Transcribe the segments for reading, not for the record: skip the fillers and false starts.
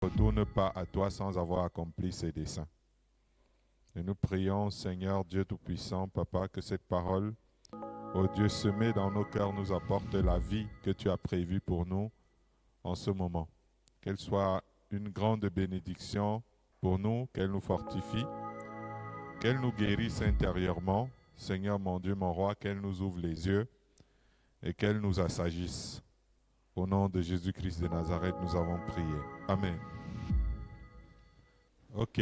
retourne pas à toi sans avoir accompli ses desseins. Et nous prions, Seigneur Dieu Tout-Puissant, Papa, que cette parole, ô Dieu, semée dans nos cœurs, nous apporte la vie que tu as prévue pour nous en ce moment. Qu'elle soit une grande bénédiction pour nous, qu'elle nous fortifie, qu'elle nous guérisse intérieurement, Seigneur mon Dieu, mon roi, qu'elle nous ouvre les yeux et qu'elle nous assagisse. Au nom de Jésus-Christ de Nazareth, nous avons prié. Amen. OK.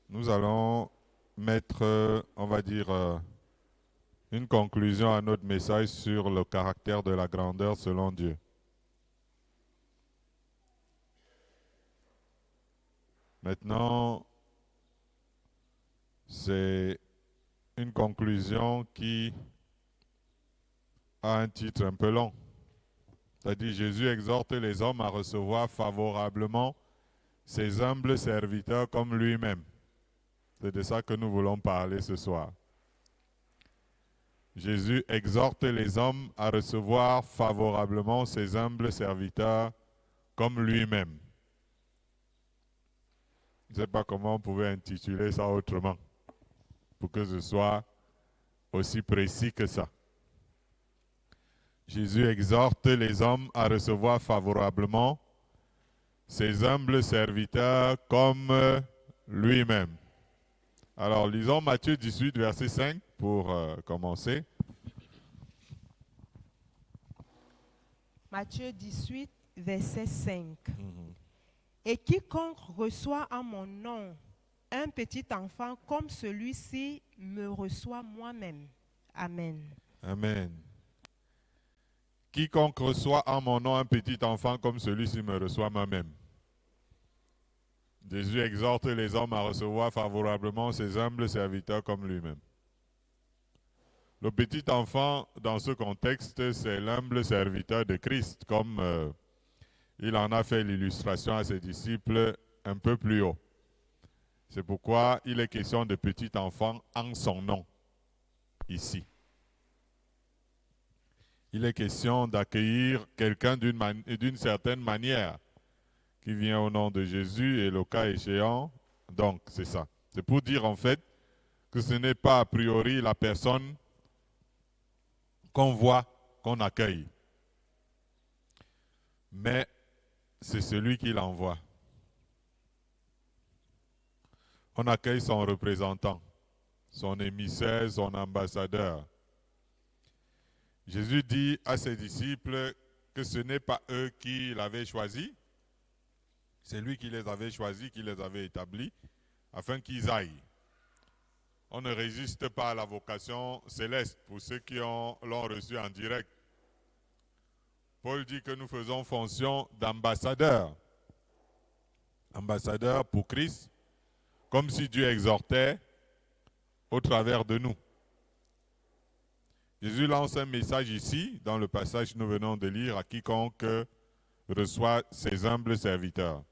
Nous allons mettre, on va dire, une conclusion à notre message sur le caractère de la grandeur selon Dieu. Maintenant, c'est une conclusion qui a un titre un peu long. C'est-à-dire, Jésus exhorte les hommes à recevoir favorablement ses humbles serviteurs comme lui-même. C'est de ça que nous voulons parler ce soir. Jésus exhorte les hommes à recevoir favorablement ses humbles serviteurs comme lui-même. Je ne sais pas comment on pouvait intituler ça autrement pour que ce soit aussi précis que ça. Jésus exhorte les hommes à recevoir favorablement ses humbles serviteurs comme lui-même. Alors, lisons Matthieu 18, verset 5 pour commencer. Matthieu 18, verset 5. Et quiconque reçoit en mon nom un petit enfant comme celui-ci me reçoit moi-même. Amen. Amen. Quiconque reçoit en mon nom un petit enfant comme celui-ci me reçoit moi-même. Jésus exhorte les hommes à recevoir favorablement ses humbles serviteurs comme lui-même. Le petit enfant, dans ce contexte, c'est l'humble serviteur de Christ, comme il en a fait l'illustration à ses disciples un peu plus haut. C'est pourquoi il est question de petit enfant en son nom, ici. Il est question d'accueillir quelqu'un d'une certaine manière qui vient au nom de Jésus et le cas échéant, donc c'est ça. C'est pour dire en fait que ce n'est pas a priori la personne qu'on voit, qu'on accueille, mais c'est celui qui l'envoie. On accueille son représentant, son émissaire, son ambassadeur. Jésus dit à ses disciples que ce n'est pas eux qui l'avaient choisi, c'est lui qui les avait choisis, qui les avait établis, afin qu'ils aillent. On ne résiste pas à la vocation céleste pour ceux qui l'ont reçu en direct. Paul dit que nous faisons fonction d'ambassadeurs. Ambassadeurs pour Christ, comme si Dieu exhortait au travers de nous. Jésus lance un message ici, dans le passage que nous venons de lire, à quiconque reçoit ses humbles serviteurs.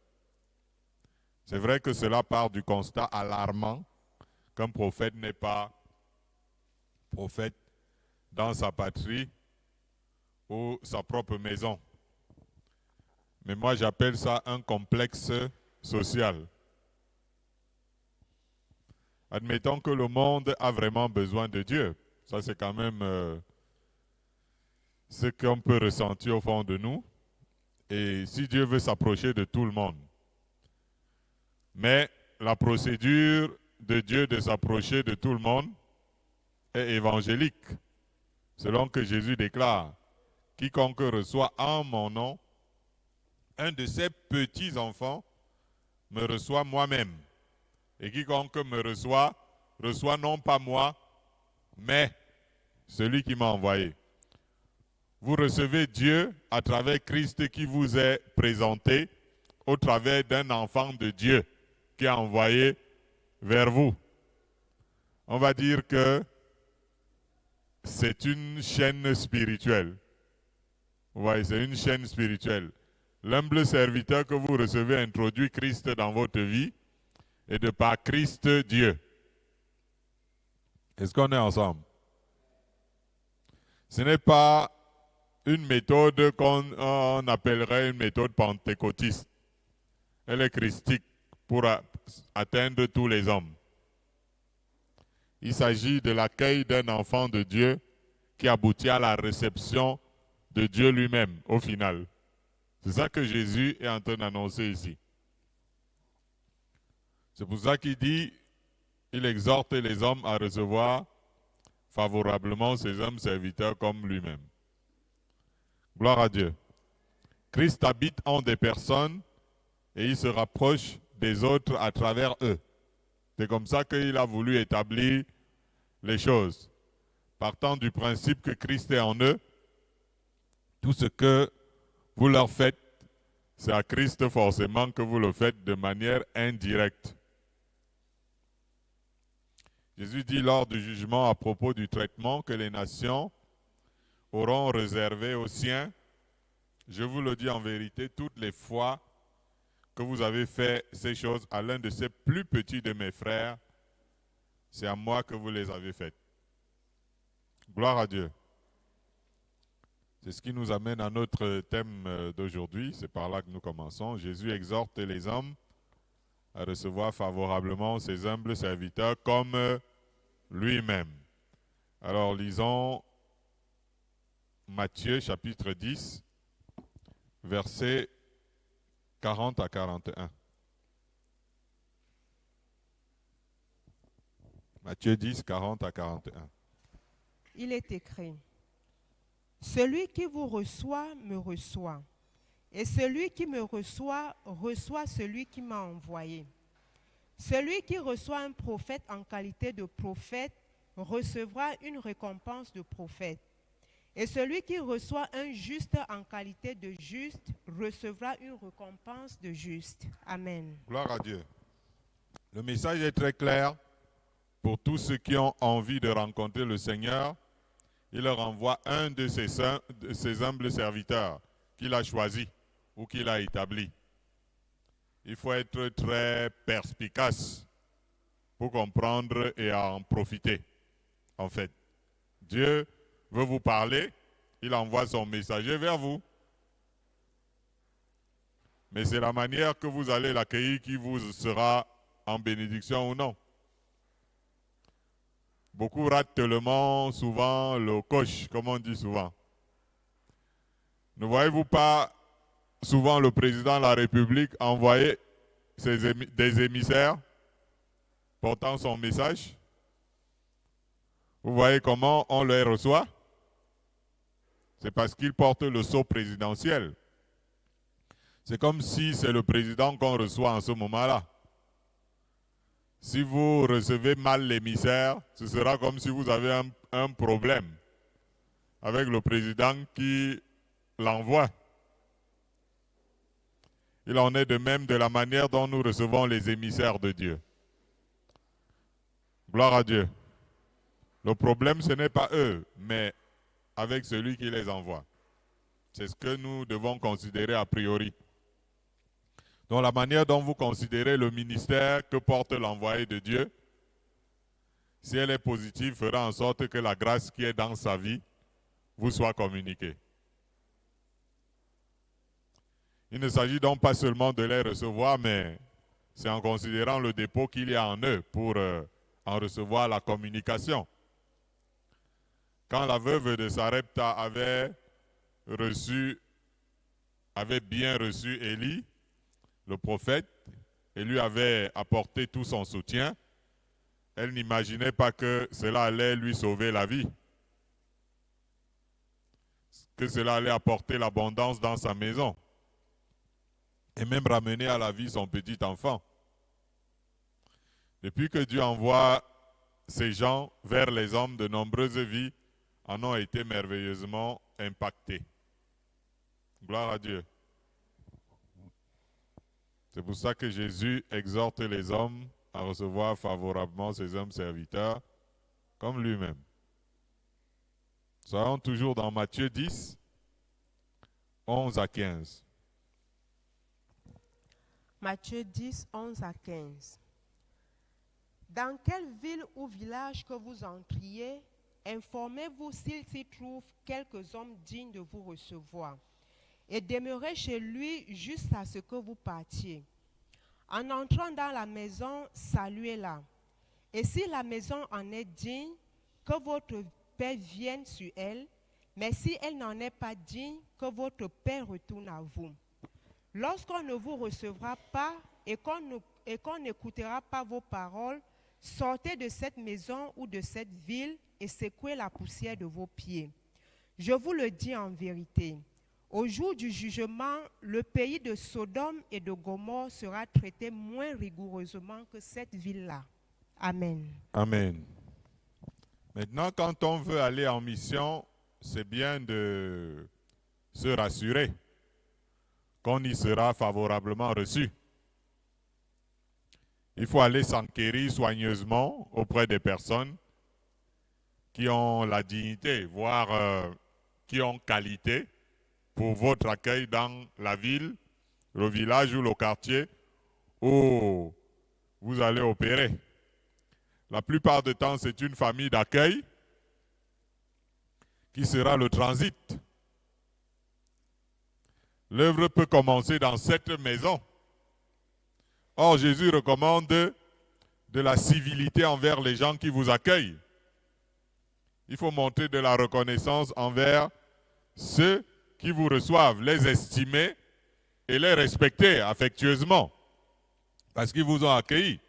C'est vrai que cela part du constat alarmant qu'un prophète n'est pas prophète dans sa patrie ou sa propre maison. Mais moi, j'appelle ça un complexe social. Admettons que le monde a vraiment besoin de Dieu. Ça, c'est quand même ce qu'on peut ressentir au fond de nous. Et si Dieu veut s'approcher de tout le monde. Mais la procédure de Dieu de s'approcher de tout le monde est évangélique. Selon que Jésus déclare, quiconque reçoit en mon nom un de ces petits enfants me reçoit moi-même. Et quiconque me reçoit, reçoit non pas moi, mais celui qui m'a envoyé. Vous recevez Dieu à travers Christ qui vous est présenté au travers d'un enfant de Dieu qui est envoyé vers vous. On va dire que c'est une chaîne spirituelle. Vous voyez, c'est une chaîne spirituelle. L'humble serviteur que vous recevez introduit Christ dans votre vie et de par Christ Dieu. Est-ce qu'on est ensemble? Ce n'est pas une méthode qu'on appellerait une méthode pentecôtiste. Elle est christique pour atteindre tous les hommes. Il s'agit de l'accueil d'un enfant de Dieu qui aboutit à la réception de Dieu lui-même au final. C'est ça que Jésus est en train d'annoncer ici. C'est pour ça qu'il dit, il exhorte les hommes à recevoir favorablement ses hommes serviteurs comme lui-même. Gloire à Dieu. Christ habite en des personnes et il se rapproche des autres à travers eux. C'est comme ça qu'il a voulu établir les choses. Partant du principe que Christ est en eux, tout ce que vous leur faites, c'est à Christ forcément que vous le faites de manière indirecte. Jésus dit lors du jugement à propos du traitement que les nations auront réservé aux siens, je vous le dis en vérité, toutes les fois que vous avez fait ces choses à l'un de ces plus petits de mes frères, c'est à moi que vous les avez faites. Gloire à Dieu. C'est ce qui nous amène à notre thème d'aujourd'hui. C'est par là que nous commençons. Jésus exhorte les hommes à recevoir favorablement ses humbles serviteurs comme lui-même. Alors lisons Matthieu chapitre 10, versets 40 à 41. Matthieu 10, 40 à 41. Il est écrit, « Celui qui vous reçoit me reçoit, et celui qui me reçoit reçoit celui qui m'a envoyé. Celui qui reçoit un prophète en qualité de prophète recevra une récompense de prophète. Et celui qui reçoit un juste en qualité de juste recevra une récompense de juste. » Amen. Gloire à Dieu. Le message est très clair pour tous ceux qui ont envie de rencontrer le Seigneur. Il leur envoie un de ses humbles serviteurs qu'il a choisi ou qu'il a établi. Il faut être très perspicace pour comprendre et en profiter. En fait, Dieu veut vous parler, il envoie son messager vers vous. Mais c'est la manière que vous allez l'accueillir qui vous sera en bénédiction ou non. Beaucoup ratent tellement souvent le coche, comme on dit souvent. Ne voyez-vous pas souvent le président de la République envoyer des émissaires portant son message? Vous voyez comment on les reçoit? C'est parce qu'ils portent le sceau présidentiel. C'est comme si c'est le président qu'on reçoit en ce moment-là. Si vous recevez mal l'émissaire, ce sera comme si vous avez un problème avec le président qui l'envoie. Il en est de même de la manière dont nous recevons les émissaires de Dieu. Gloire à Dieu. Le problème, ce n'est pas eux, mais avec celui qui les envoie. C'est ce que nous devons considérer a priori. Donc la manière dont vous considérez le ministère que porte l'envoyé de Dieu, si elle est positive, fera en sorte que la grâce qui est dans sa vie vous soit communiquée. Il ne s'agit donc pas seulement de les recevoir, mais c'est en considérant le dépôt qu'il y a en eux pour en recevoir la communication. Quand la veuve de Sarepta avait bien reçu Élie, le prophète, et lui avait apporté tout son soutien, elle n'imaginait pas que cela allait lui sauver la vie, que cela allait apporter l'abondance dans sa maison, et même ramener à la vie son petit enfant. Depuis que Dieu envoie ces gens vers les hommes, de nombreuses vies en ont été merveilleusement impactées. Gloire à Dieu. C'est pour ça que Jésus exhorte les hommes à recevoir favorablement ses hommes serviteurs comme lui-même. Soyons toujours dans Matthieu 10, 11 à 15. Matthieu 10, 11 à 15. Dans quelle ville ou village que vous entriez, informez-vous s'il s'y trouve quelques hommes dignes de vous recevoir, et demeurez chez lui jusqu'à ce que vous partiez. En entrant dans la maison, saluez-la. Et si la maison en est digne, que votre paix vienne sur elle, mais si elle n'en est pas digne, que votre paix retourne à vous. Lorsqu'on ne vous recevra pas et qu'on n'écoutera pas vos paroles, sortez de cette maison ou de cette ville et secouez la poussière de vos pieds. Je vous le dis en vérité, au jour du jugement, le pays de Sodome et de Gomorrhe sera traité moins rigoureusement que cette ville-là. Amen. Amen. Maintenant, quand on veut aller en mission, c'est bien de se rassurer qu'on y sera favorablement reçu. Il faut aller s'enquérir soigneusement auprès des personnes qui ont la dignité, voire qui ont qualité pour votre accueil dans la ville, le village ou le quartier où vous allez opérer. La plupart du temps, c'est une famille d'accueil qui sera le transit. L'œuvre peut commencer dans cette maison. Or, Jésus recommande de la civilité envers les gens qui vous accueillent. Il faut montrer de la reconnaissance envers ceux qui vous reçoivent, les estimer et les respecter affectueusement parce qu'ils vous ont accueillis.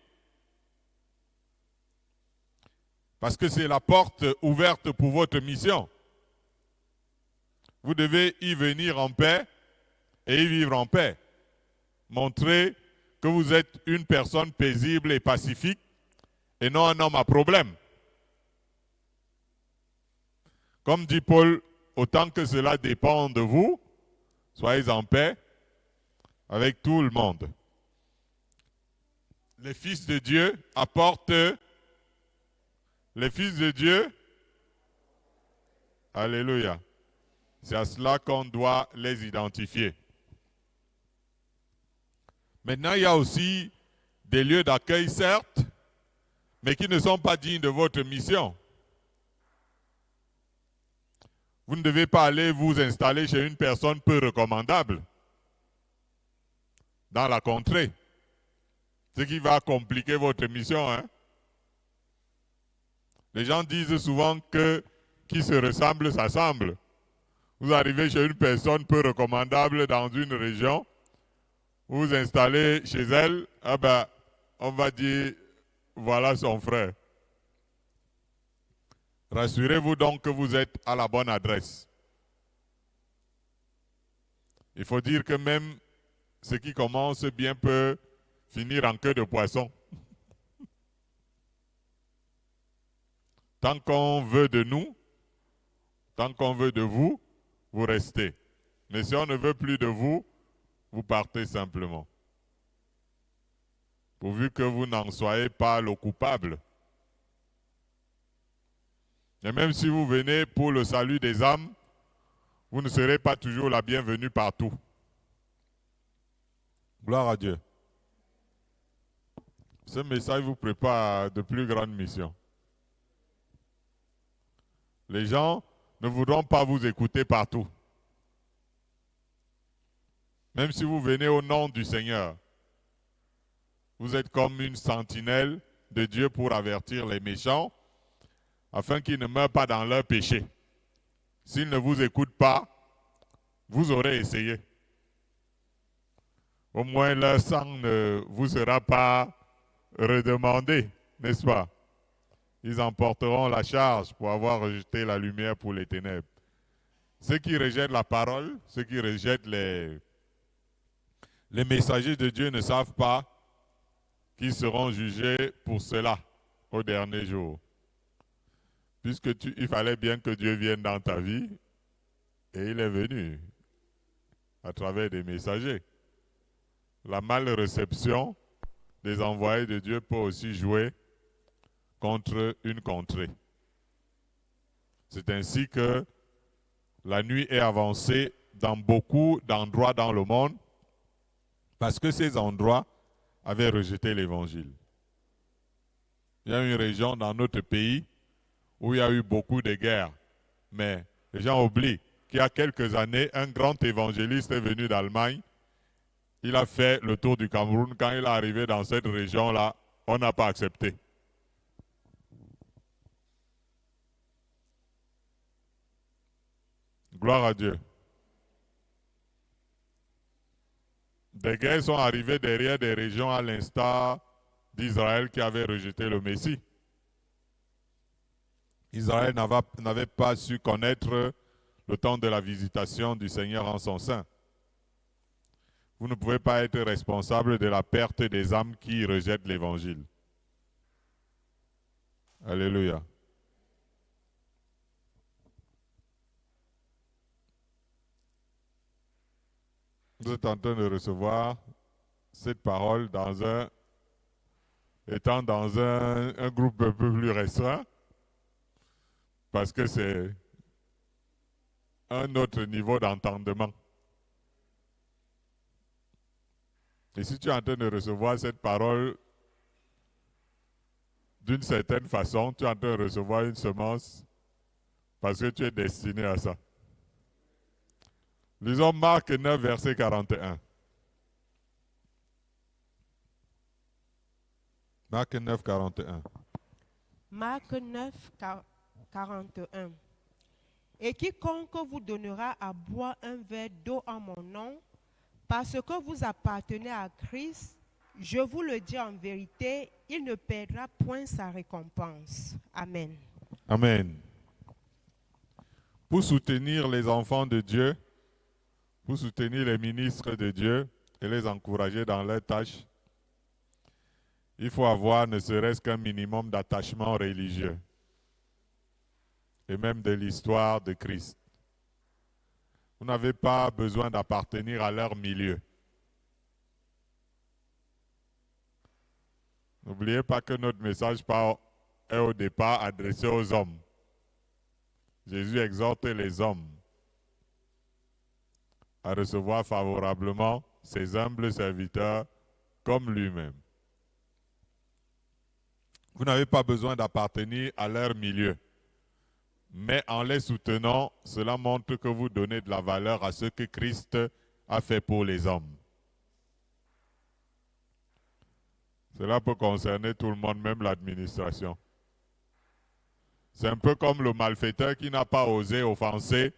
Parce que c'est la porte ouverte pour votre mission. Vous devez y venir en paix et y vivre en paix. Montrez que vous êtes une personne paisible et pacifique et non un homme à problème. Comme dit Paul, autant que cela dépend de vous, soyez en paix avec tout le monde. Les fils de Dieu apportent les fils de Dieu. Alléluia. C'est à cela qu'on doit les identifier. Maintenant, il y a aussi des lieux d'accueil, certes, mais qui ne sont pas dignes de votre mission. Vous ne devez pas aller vous installer chez une personne peu recommandable dans la contrée, ce qui va compliquer votre mission. Les gens disent souvent que qui se ressemble, s'assemble. Vous arrivez chez une personne peu recommandable dans une région, vous vous installez chez elle, on va dire, voilà son frère. Rassurez-vous donc que vous êtes à la bonne adresse. Il faut dire que même ce qui commence bien peut finir en queue de poisson. Tant qu'on veut de nous, tant qu'on veut de vous, vous restez. Mais si on ne veut plus de vous, vous partez simplement. Pourvu que vous n'en soyez pas le coupable. Et même si vous venez pour le salut des âmes, vous ne serez pas toujours la bienvenue partout. Gloire à Dieu. Ce message vous prépare à de plus grandes missions. Les gens ne voudront pas vous écouter partout. Même si vous venez au nom du Seigneur, vous êtes comme une sentinelle de Dieu pour avertir les méchants, afin qu'ils ne meurent pas dans leur péché. S'ils ne vous écoutent pas, vous aurez essayé. Au moins leur sang ne vous sera pas redemandé, n'est-ce pas? Ils emporteront la charge pour avoir rejeté la lumière pour les ténèbres. Ceux qui rejettent la parole, ceux qui rejettent les messagers de Dieu ne savent pas qu'ils seront jugés pour cela au dernier jour. Puisque il fallait bien que Dieu vienne dans ta vie, et il est venu à travers des messagers. La malréception des envoyés de Dieu peut aussi jouer contre une contrée. C'est ainsi que la nuit est avancée dans beaucoup d'endroits dans le monde, parce que ces endroits avaient rejeté l'évangile. Il y a une région dans notre pays où il y a eu beaucoup de guerres. Mais les gens oublient qu'il y a quelques années, un grand évangéliste est venu d'Allemagne. Il a fait le tour du Cameroun. Quand il est arrivé dans cette région-là, on n'a pas accepté. Gloire à Dieu. Des guerres sont arrivées derrière des régions à l'instar d'Israël qui avait rejeté le Messie. Israël n'avait pas su connaître le temps de la visitation du Seigneur en son sein. Vous ne pouvez pas être responsable de la perte des âmes qui rejettent l'Évangile. Alléluia. Vous êtes en train de recevoir cette parole étant dans un groupe un peu plus restreint, parce que c'est un autre niveau d'entendement. Et si tu es en train de recevoir cette parole d'une certaine façon, tu es en train de recevoir une semence parce que tu es destiné à ça. Lisons Marc 9, verset 41. Marc 9, 41. Marc 9, 41. Et quiconque vous donnera à boire un verre d'eau en mon nom, parce que vous appartenez à Christ, je vous le dis en vérité, il ne perdra point sa récompense. Amen. Amen. Pour soutenir les enfants de Dieu, pour soutenir les ministres de Dieu et les encourager dans leurs tâches, il faut avoir ne serait-ce qu'un minimum d'attachement religieux et même de l'histoire de Christ. Vous n'avez pas besoin d'appartenir à leur milieu. N'oubliez pas que notre message est au départ adressé aux hommes. Jésus exhorte les hommes à recevoir favorablement ses humbles serviteurs comme lui-même. Vous n'avez pas besoin d'appartenir à leur milieu. Mais en les soutenant, cela montre que vous donnez de la valeur à ce que Christ a fait pour les hommes. Cela peut concerner tout le monde, même l'administration. C'est un peu comme le malfaiteur qui n'a pas osé offenser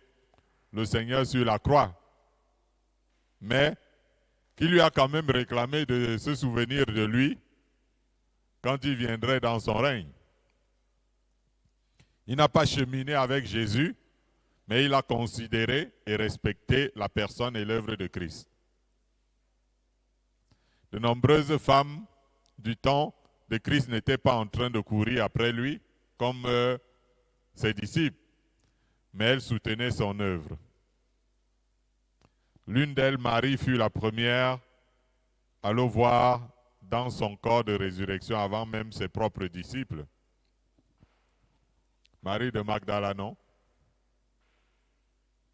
le Seigneur sur la croix, mais qui lui a quand même réclamé de se souvenir de lui quand il viendrait dans son règne. Il n'a pas cheminé avec Jésus, mais il a considéré et respecté la personne et l'œuvre de Christ. De nombreuses femmes du temps de Christ n'étaient pas en train de courir après lui comme ses disciples, mais elles soutenaient son œuvre. L'une d'elles, Marie, fut la première à le voir dans son corps de résurrection avant même ses propres disciples. Marie de Magdala, non?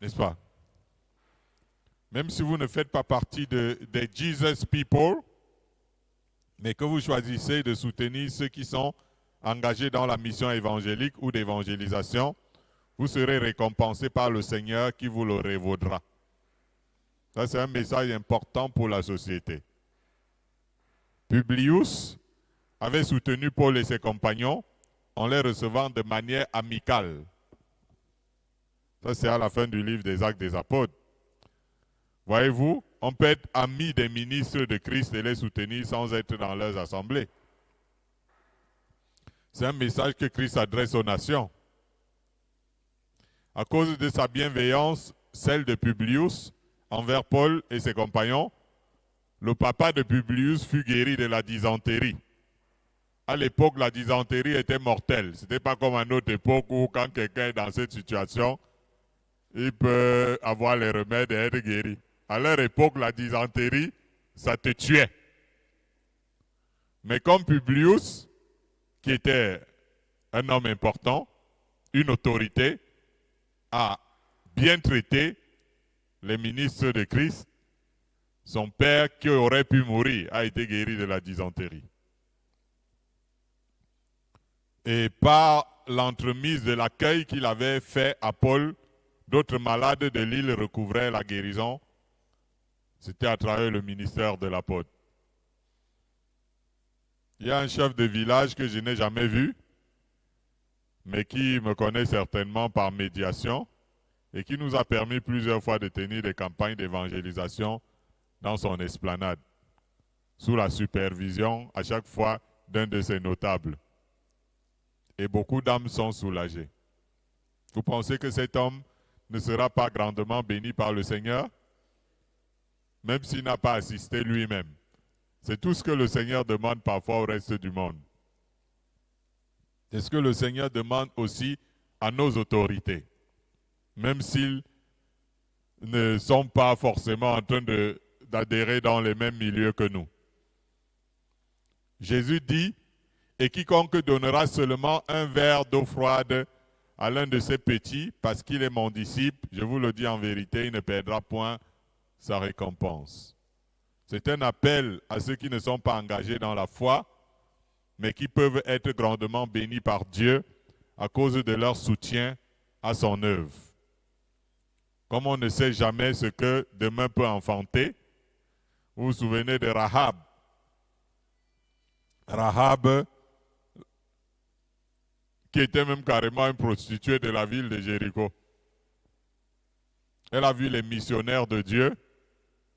N'est-ce pas? Même si vous ne faites pas partie des Jesus People, mais que vous choisissez de soutenir ceux qui sont engagés dans la mission évangélique ou d'évangélisation, vous serez récompensé par le Seigneur qui vous le révaudra. Ça, c'est un message important pour la société. Publius avait soutenu Paul et ses compagnons en les recevant de manière amicale. Ça, c'est à la fin du livre des Actes des Apôtres. Voyez-vous, on peut être ami des ministres de Christ et les soutenir sans être dans leurs assemblées. C'est un message que Christ adresse aux nations. À cause de sa bienveillance, celle de Publius, envers Paul et ses compagnons, le papa de Publius fut guéri de la dysenterie. À l'époque, la dysenterie était mortelle. Ce n'était pas comme à notre époque où quand quelqu'un est dans cette situation, il peut avoir les remèdes et être guéri. À leur époque, la dysenterie, ça te tuait. Mais comme Publius, qui était un homme important, une autorité, a bien traité les ministres de Christ, son père qui aurait pu mourir a été guéri de la dysenterie. Et par l'entremise de l'accueil qu'il avait fait à Paul, d'autres malades de l'île recouvraient la guérison. C'était à travers le ministère de l'apôtre. Il y a un chef de village que je n'ai jamais vu, mais qui me connaît certainement par médiation et qui nous a permis plusieurs fois de tenir des campagnes d'évangélisation dans son esplanade, sous la supervision à chaque fois d'un de ses notables. Et beaucoup d'âmes sont soulagées. Vous pensez que cet homme ne sera pas grandement béni par le Seigneur, même s'il n'a pas assisté lui-même? C'est tout ce que le Seigneur demande parfois au reste du monde. C'est ce que le Seigneur demande aussi à nos autorités, même s'ils ne sont pas forcément en train d'adhérer dans les mêmes milieux que nous. Jésus dit, « Et quiconque donnera seulement un verre d'eau froide à l'un de ses petits, parce qu'il est mon disciple, je vous le dis en vérité, il ne perdra point sa récompense. » C'est un appel à ceux qui ne sont pas engagés dans la foi, mais qui peuvent être grandement bénis par Dieu à cause de leur soutien à son œuvre. Comme on ne sait jamais ce que demain peut enfanter, vous vous souvenez de Rahab. Rahab, qui était même carrément une prostituée de la ville de Jéricho. Elle a vu les missionnaires de Dieu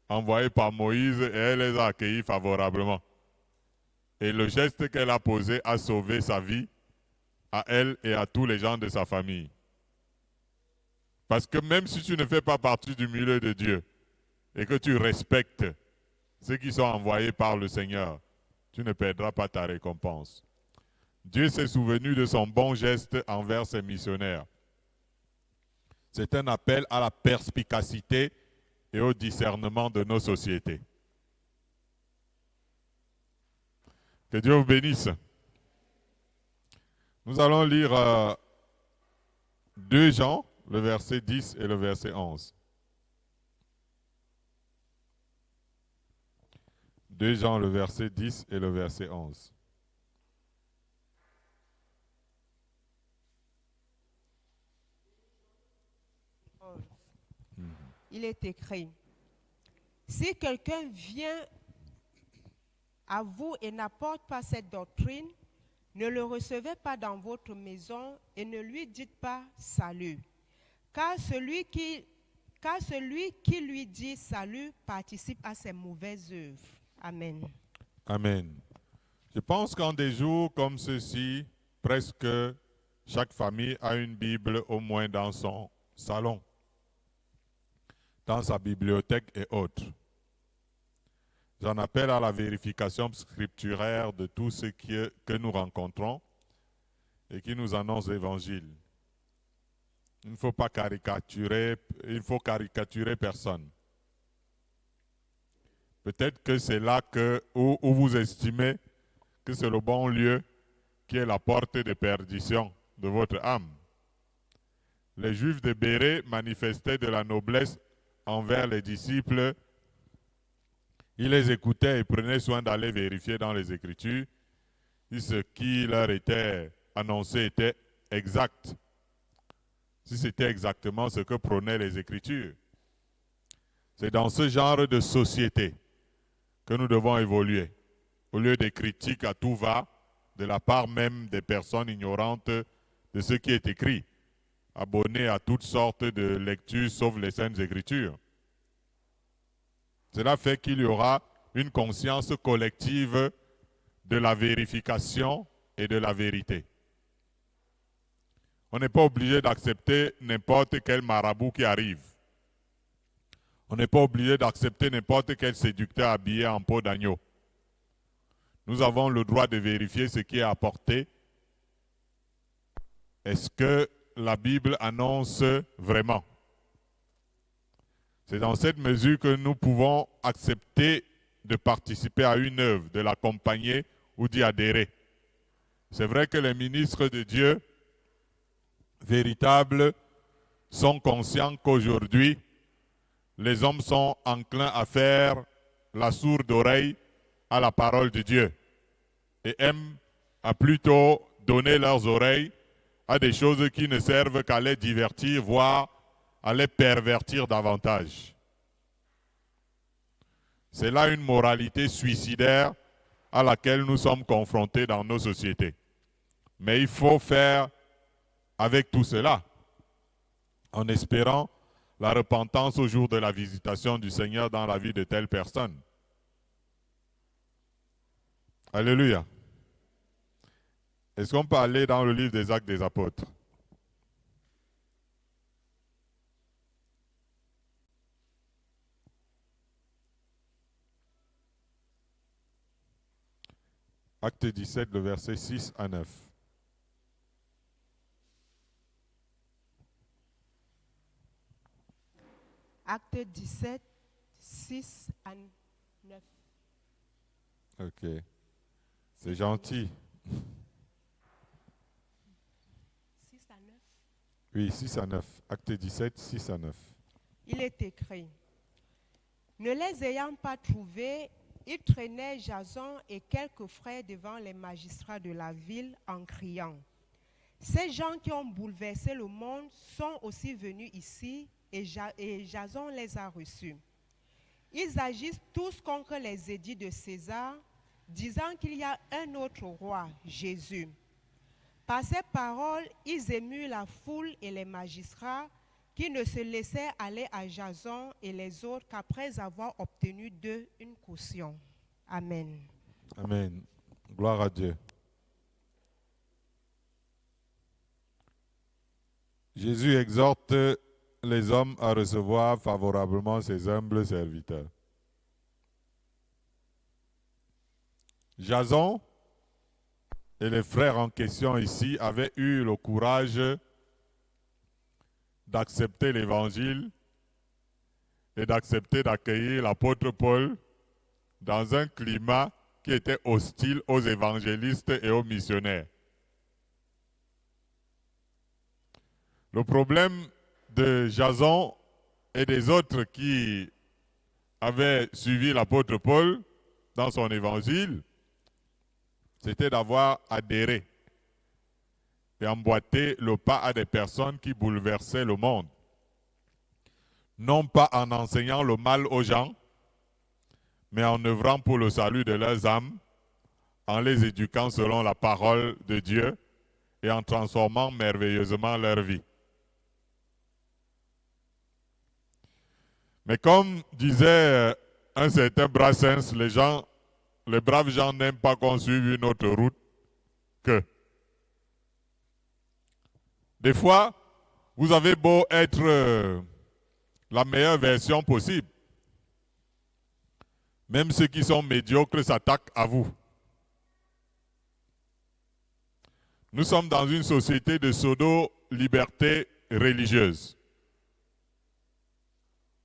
envoyés par Moïse et elle les a accueillis favorablement. Et le geste qu'elle a posé a sauvé sa vie, à elle et à tous les gens de sa famille. Parce que même si tu ne fais pas partie du milieu de Dieu et que tu respectes ceux qui sont envoyés par le Seigneur, tu ne perdras pas ta récompense. Dieu s'est souvenu de son bon geste envers ses missionnaires. C'est un appel à la perspicacité et au discernement de nos sociétés. Que Dieu vous bénisse. Nous allons lire 2 Jean, le verset 10 et le verset 11. 2 Jean, le verset 10 et le verset 11. Il est écrit, « Si quelqu'un vient à vous et n'apporte pas cette doctrine, ne le recevez pas dans votre maison et ne lui dites pas salut. Car celui qui lui dit salut participe à ses mauvaises œuvres. » Amen. Amen. Je pense qu'en des jours comme ceux-ci, presque chaque famille a une Bible au moins dans son salon, dans sa bibliothèque et autres. J'en appelle à la vérification scripturaire de tout ce que nous rencontrons et qui nous annonce l'Évangile. Il ne faut pas caricaturer, personne. Peut-être que c'est là où vous estimez que c'est le bon lieu qui est la porte de perdition de votre âme. Les Juifs de Bérée manifestaient de la noblesse envers les disciples. Ils les écoutaient et prenaient soin d'aller vérifier dans les Écritures si ce qui leur était annoncé était exact, si c'était exactement ce que prônaient les Écritures. C'est dans ce genre de société que nous devons évoluer, au lieu des critiques à tout va, de la part même des personnes ignorantes de ce qui est écrit, abonnées à toutes sortes de lectures sauf les Saintes Écritures. Cela fait qu'il y aura une conscience collective de la vérification et de la vérité. On n'est pas obligé d'accepter n'importe quel marabout qui arrive. On n'est pas obligé d'accepter n'importe quel séducteur habillé en peau d'agneau. Nous avons le droit de vérifier ce qui est apporté. Est-ce que la Bible annonce vraiment? C'est dans cette mesure que nous pouvons accepter de participer à une œuvre, de l'accompagner ou d'y adhérer. C'est vrai que les ministres de Dieu véritables sont conscients qu'aujourd'hui, les hommes sont enclins à faire la sourde oreille à la parole de Dieu et aiment à plutôt donner leurs oreilles à des choses qui ne servent qu'à les divertir, voire à les pervertir davantage. C'est là une moralité suicidaire à laquelle nous sommes confrontés dans nos sociétés. Mais il faut faire avec tout cela, en espérant la repentance au jour de la visitation du Seigneur dans la vie de telle personne. Alléluia. Est-ce qu'on peut aller dans le livre des Actes des Apôtres? Acte 17, le verset 6 à 9. Acte 17, 6 à 9. Ok. C'est gentil. 6 à 9. Oui, 6 à 9. Acte 17, 6 à 9. Il est écrit: Ne les ayant pas trouvés, ils traînaient Jason et quelques frères devant les magistrats de la ville en criant: Ces gens qui ont bouleversé le monde sont aussi venus ici et Jason les a reçus. Ils agissent tous contre les édits de César, disant qu'il y a un autre roi, Jésus. Par ces paroles, ils émurent la foule et les magistrats qui ne se laissaient aller à Jason et les autres qu'après avoir obtenu d'eux une caution. Amen. Amen. Gloire à Dieu. Jésus exhorte les hommes à recevoir favorablement ses humbles serviteurs. Jason et les frères en question ici avaient eu le courage d'accepter l'évangile et d'accepter d'accueillir l'apôtre Paul dans un climat qui était hostile aux évangélistes et aux missionnaires. Le problème de Jason et des autres qui avaient suivi l'apôtre Paul dans son évangile, c'était d'avoir adhéré et emboîté le pas à des personnes qui bouleversaient le monde. Non pas en enseignant le mal aux gens, mais en œuvrant pour le salut de leurs âmes, en les éduquant selon la parole de Dieu et en transformant merveilleusement leur vie. Mais comme disait un certain Brassens, les braves gens n'aiment pas qu'on suive une autre route que. Des fois, vous avez beau être la meilleure version possible, même ceux qui sont médiocres s'attaquent à vous. Nous sommes dans une société de pseudo-liberté religieuse.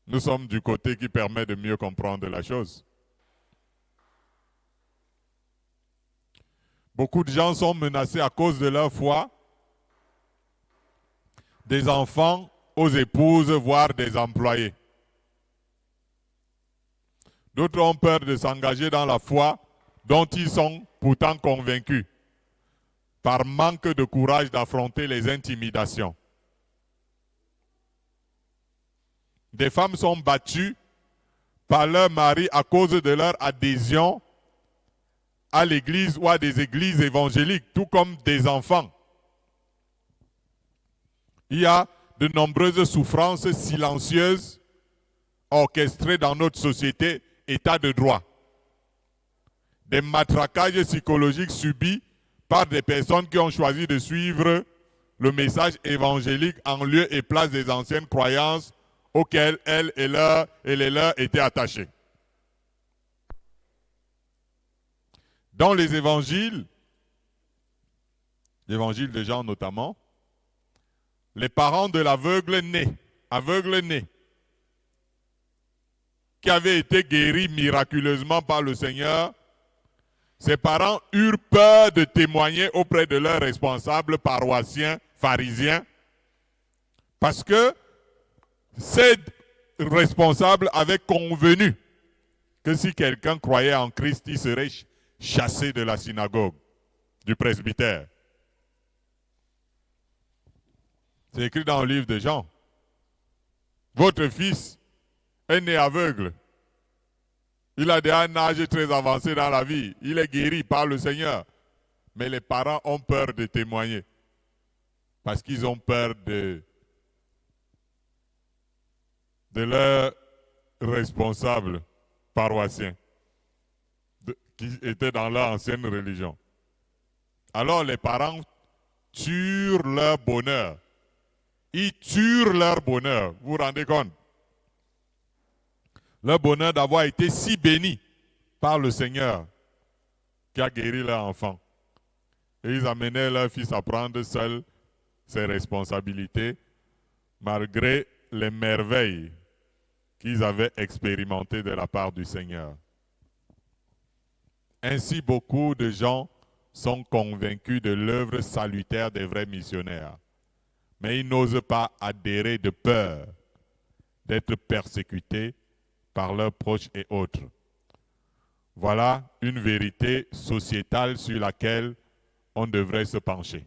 Nous sommes du côté qui permet de mieux comprendre la chose. Beaucoup de gens sont menacés à cause de leur foi, des enfants aux épouses, voire des employés. D'autres ont peur de s'engager dans la foi dont ils sont pourtant convaincus, par manque de courage d'affronter les intimidations. Des femmes sont battues par leur mari à cause de leur adhésion à l'église ou à des églises évangéliques, tout comme des enfants. Il y a de nombreuses souffrances silencieuses orchestrées dans notre société, état de droit. Des matraquages psychologiques subis par des personnes qui ont choisi de suivre le message évangélique en lieu et place des anciennes croyances auxquelles elles et les leurs étaient attachés. Dans les évangiles, l'évangile de Jean notamment, les parents de l'aveugle né, qui avait été guéri miraculeusement par le Seigneur, ses parents eurent peur de témoigner auprès de leurs responsables paroissiens, pharisiens, parce que ces responsables avaient convenu que si quelqu'un croyait en Christ, il serait chassé de la synagogue, du presbytère. C'est écrit dans le livre de Jean. Votre fils est né aveugle. Il a déjà un âge très avancé dans la vie. Il est guéri par le Seigneur. Mais les parents ont peur de témoigner. Parce qu'ils ont peur de leurs responsables paroissiens qui étaient dans leur ancienne religion. Alors les parents tuent leur bonheur. Ils tuent leur bonheur. Vous vous rendez compte? Leur bonheur d'avoir été si béni par le Seigneur qui a guéri leur enfant. Et ils amenaient leur fils à prendre seul ses responsabilités malgré les merveilles qu'ils avaient expérimentées de la part du Seigneur. Ainsi, beaucoup de gens sont convaincus de l'œuvre salutaire des vrais missionnaires, mais ils n'osent pas adhérer de peur d'être persécutés par leurs proches et autres. Voilà une vérité sociétale sur laquelle on devrait se pencher.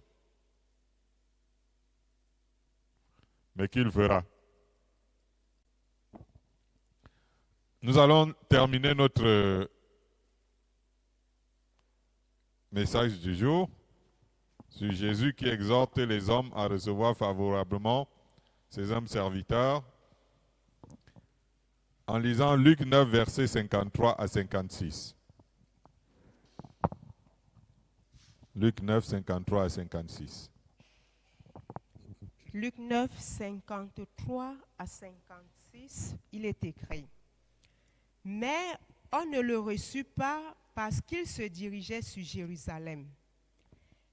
Mais qui le fera? Nous allons terminer notre message du jour sur Jésus qui exhorte les hommes à recevoir favorablement ses hommes serviteurs en lisant Luc 9, versets 53 à 56. Luc 9, 53 à 56. Luc 9, 53 à 56, il est écrit. Mais on ne le reçut pas parce qu'il se dirigeait sur Jérusalem.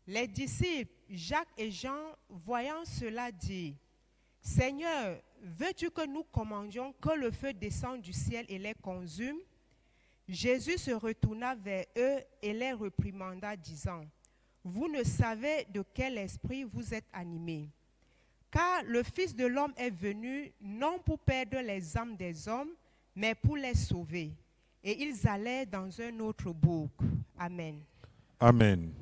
Les disciples, Jacques et Jean, voyant cela, dirent, « Seigneur, veux-tu que nous commandions que le feu descende du ciel et les consume ?» Jésus se retourna vers eux et les réprimanda, disant, « Vous ne savez de quel esprit vous êtes animés. Car le Fils de l'homme est venu non pour perdre les âmes des hommes, mais pour les sauver. » Et ils allaient dans un autre bourg. Amen. Amen.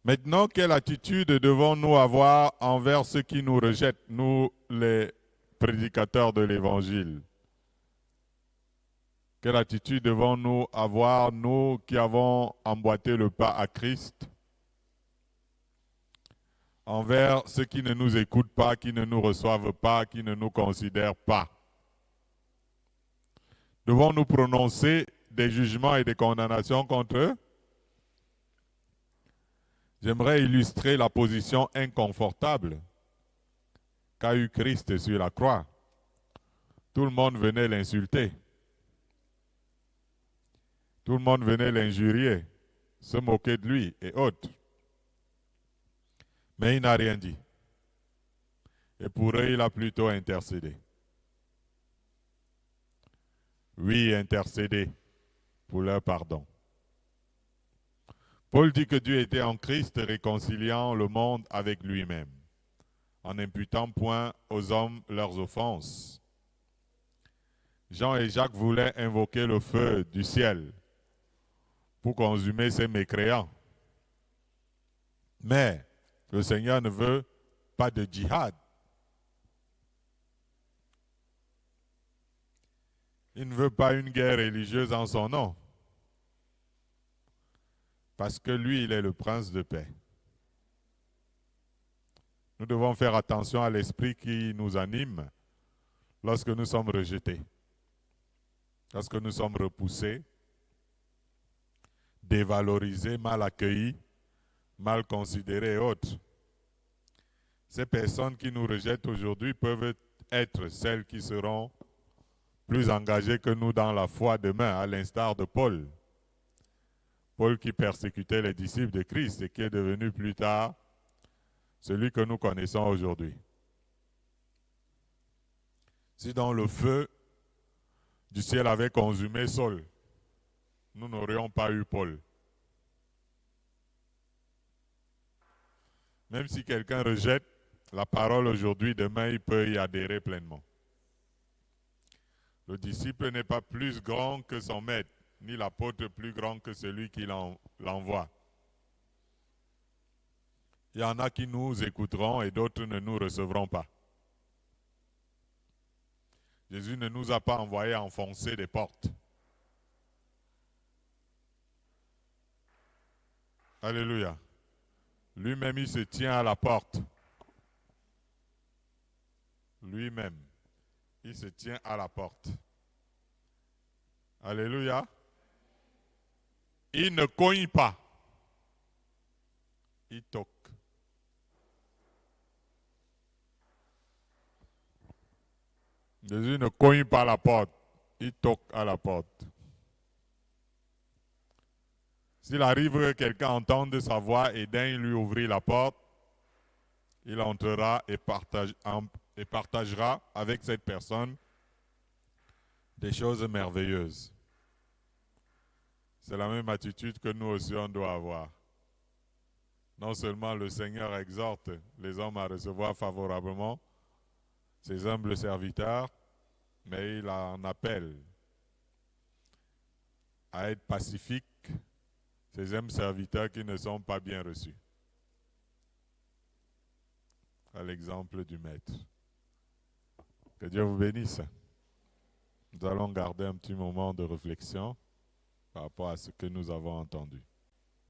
Maintenant, quelle attitude devons-nous avoir envers ceux qui nous rejettent, nous les prédicateurs de l'Évangile? Quelle attitude devons-nous avoir, nous qui avons emboîté le pas à Christ, envers ceux qui ne nous écoutent pas, qui ne nous reçoivent pas, qui ne nous considèrent pas? Devons-nous prononcer des jugements et des condamnations contre eux? J'aimerais illustrer la position inconfortable qu'a eu Christ sur la croix. Tout le monde venait l'insulter. Tout le monde venait l'injurier, se moquer de lui et autres. Mais il n'a rien dit. Et pour eux, il a plutôt intercédé. Oui, intercéder pour leur pardon. Paul dit que Dieu était en Christ réconciliant le monde avec lui-même, en n'imputant point aux hommes leurs offenses. Jean et Jacques voulaient invoquer le feu du ciel pour consumer ces mécréants. Mais le Seigneur ne veut pas de djihad. Il ne veut pas une guerre religieuse en son nom. Parce que lui, il est le prince de paix. Nous devons faire attention à l'esprit qui nous anime lorsque nous sommes rejetés, lorsque nous sommes repoussés, dévalorisés, mal accueillis, mal considérés et autres. Ces personnes qui nous rejettent aujourd'hui peuvent être celles qui seront plus engagées que nous dans la foi demain, à l'instar de Paul. Paul qui persécutait les disciples de Christ et qui est devenu plus tard celui que nous connaissons aujourd'hui. Si dans le feu du ciel avait consumé Saul, nous n'aurions pas eu Paul. Même si quelqu'un rejette la parole aujourd'hui, demain il peut y adhérer pleinement. Le disciple n'est pas plus grand que son maître, ni l'apôtre plus grand que celui qui l'envoie. Il y en a qui nous écouteront et d'autres ne nous recevront pas. Jésus ne nous a pas envoyés enfoncer des portes. Alléluia. Lui-même, il se tient à la porte. Lui-même, il se tient à la porte. Alléluia. Il ne cogne pas. Il toque. Jésus ne cogne pas la porte. Il toque à la porte. S'il arrive que quelqu'un entende sa voix et daigne lui ouvrir la porte, il entrera et partagera avec cette personne des choses merveilleuses. C'est la même attitude que nous aussi on doit avoir. Non seulement le Seigneur exhorte les hommes à recevoir favorablement ses humbles serviteurs, mais il en appelle à être pacifique ces humbles serviteurs qui ne sont pas bien reçus. À l'exemple du Maître. Que Dieu vous bénisse. Nous allons garder un petit moment de réflexion par rapport à ce que nous avons entendu.